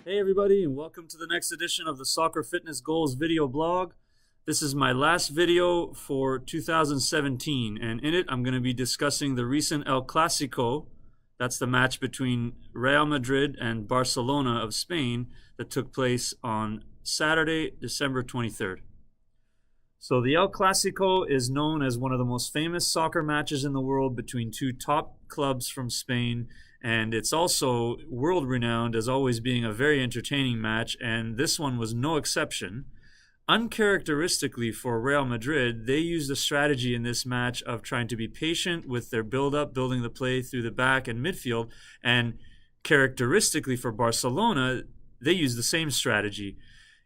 Hey everybody, and welcome to the next edition of the Soccer Fitness Goals video blog. This is my last video for 2017, and in it I'm going to be discussing the recent El Clasico. That's the match between Real Madrid and Barcelona of Spain that took place on Saturday, December 23rd. So the El Clasico is known as one of the most famous soccer matches in the world between two top clubs from Spain, and it's also world-renowned as always being a very entertaining match, and this one was no exception. Uncharacteristically for Real Madrid, they used a strategy in this match of trying to be patient with their build-up, building the play through the back and midfield, and characteristically for Barcelona, they used the same strategy.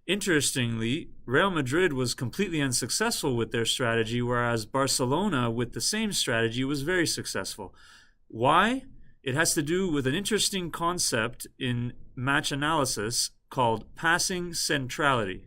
Interestingly, Real Madrid was completely unsuccessful with their strategy, whereas Barcelona, with the same strategy, was very successful. Why? It has to do with an interesting concept in match analysis called passing centrality.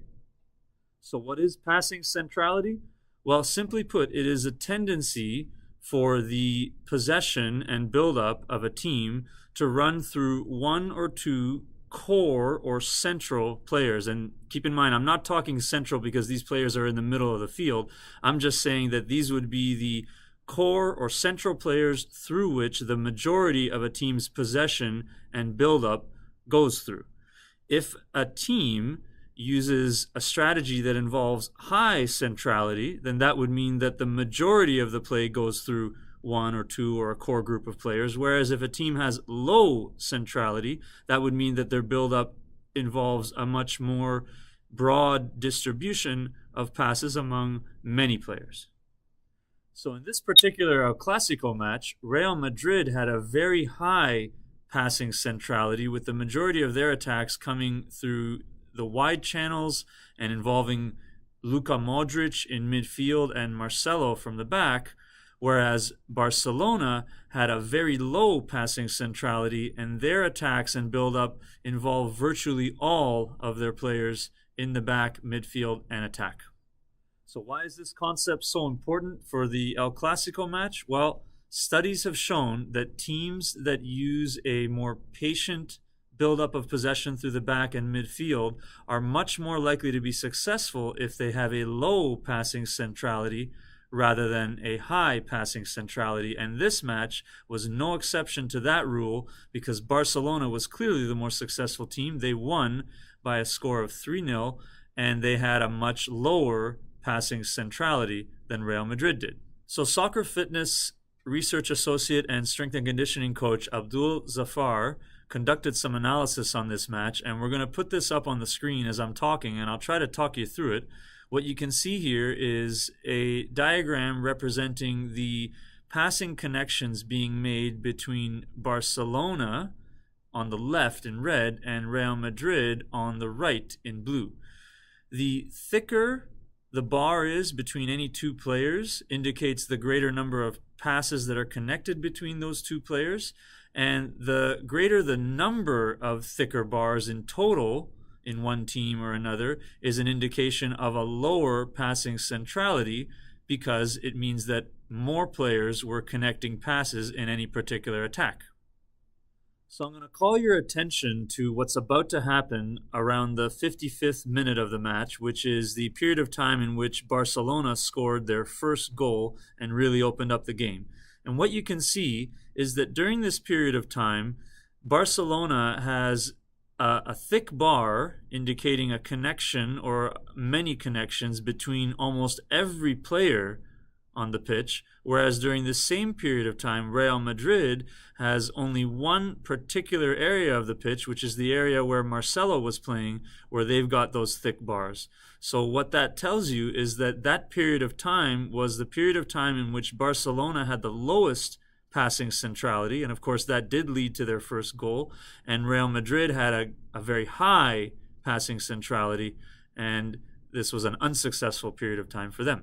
So what is passing centrality? Well, simply put, it is a tendency for the possession and build-up of a team to run through one or two core or central players. And keep in mind, I'm not talking central because these players are in the middle of the field. I'm just saying that these would be the core or central players through which the majority of a team's possession and build-up goes through. If a team uses a strategy that involves high centrality, then that would mean that the majority of the play goes through one or two or a core group of players, whereas if a team has low centrality, that would mean that their build-up involves a much more broad distribution of passes among many players. So in this particular El Clasico match, Real Madrid had a very high passing centrality, with the majority of their attacks coming through the wide channels and involving Luka Modric in midfield and Marcelo from the back, whereas Barcelona had a very low passing centrality, and their attacks and build-up involve virtually all of their players in the back, midfield, and attack. So why is this concept so important for the El Clasico match? Well, studies have shown that teams that use a more patient build-up of possession through the back and midfield are much more likely to be successful if they have a low passing centrality rather than a high passing centrality. And this match was no exception to that rule, because Barcelona was clearly the more successful team. They won by a score of 3-0, and they had a much lower passing centrality than Real Madrid did. So soccer fitness research associate and strength and conditioning coach Abdul Zafar conducted some analysis on this match, and we're going to put this up on the screen as I'm talking, and I'll try to talk you through it. What you can see here is a diagram representing the passing connections being made between Barcelona on the left in red and Real Madrid on the right in blue. The thicker the bar is between any two players indicates the greater number of passes that are connected between those two players, and the greater the number of thicker bars in total in one team or another is an indication of a lower passing centrality, because it means that more players were connecting passes in any particular attack. So I'm going to call your attention to what's about to happen around the 55th minute of the match, which is the period of time in which Barcelona scored their first goal and really opened up the game. And what you can see is that during this period of time, Barcelona has a thick bar indicating a connection or many connections between almost every player on the pitch, whereas during the same period of time, Real Madrid has only one particular area of the pitch, which is the area where Marcelo was playing, where they've got those thick bars. So what that tells you is that that period of time was the period of time in which Barcelona had the lowest passing centrality, and of course that did lead to their first goal, and Real Madrid had a very high passing centrality, and this was an unsuccessful period of time for them.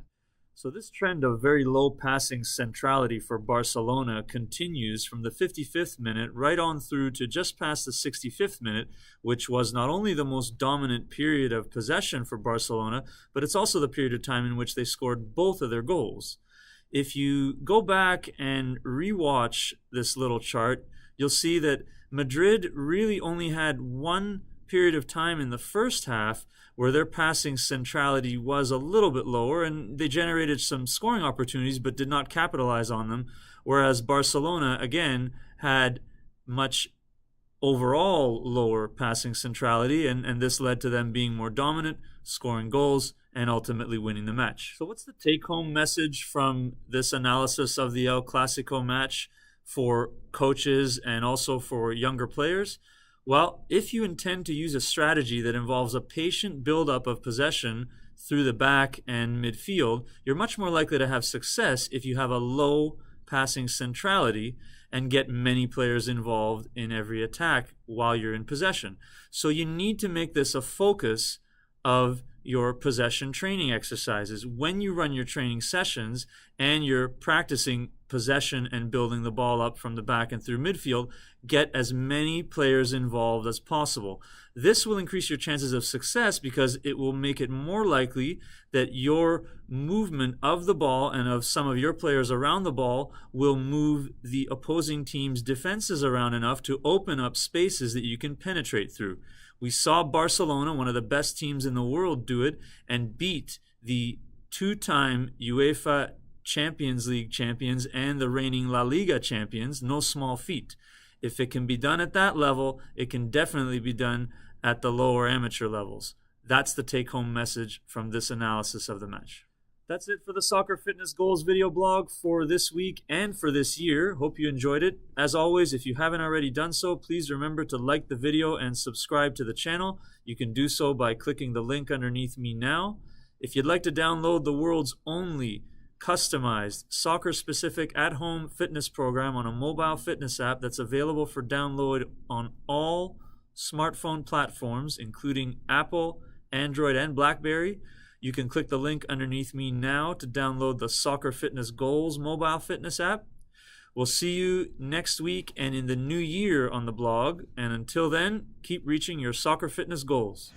So this trend of very low passing centrality for Barcelona continues from the 55th minute right on through to just past the 65th minute, which was not only the most dominant period of possession for Barcelona, but it's also the period of time in which they scored both of their goals. If you go back and rewatch this little chart, you'll see that Madrid really only had one period of time in the first half where their passing centrality was a little bit lower, and they generated some scoring opportunities but did not capitalize on them, whereas Barcelona, again, had much overall lower passing centrality, and this led to them being more dominant, scoring goals, and ultimately winning the match. So what's the take-home message from this analysis of the El Clasico match for coaches and also for younger players? Well, if you intend to use a strategy that involves a patient buildup of possession through the back and midfield, you're much more likely to have success if you have a low passing centrality and get many players involved in every attack while you're in possession. So you need to make this a focus of your possession training exercises. When you run your training sessions and you're practicing possession and building the ball up from the back and through midfield, get as many players involved as possible. This will increase your chances of success because it will make it more likely that your movement of the ball and of some of your players around the ball will move the opposing team's defenses around enough to open up spaces that you can penetrate through. We saw Barcelona, one of the best teams in the world, do it and beat the two-time UEFA Champions League champions and the reigning La Liga champions. No small feat. If it can be done at that level, it can definitely be done at the lower amateur levels. That's the take-home message from this analysis of the match. That's it for the Soccer Fitness Goals video blog for this week and for this year. Hope you enjoyed it. As always, if you haven't already done so, please remember to like the video and subscribe to the channel. You can do so by clicking the link underneath me now. If you'd like to download the world's only customized soccer-specific at-home fitness program on a mobile fitness app that's available for download on all smartphone platforms, including Apple, Android, and BlackBerry, you can click the link underneath me now to download the Soccer Fitness Goals mobile fitness app. We'll see you next week and in the new year on the blog. And until then, keep reaching your soccer fitness goals.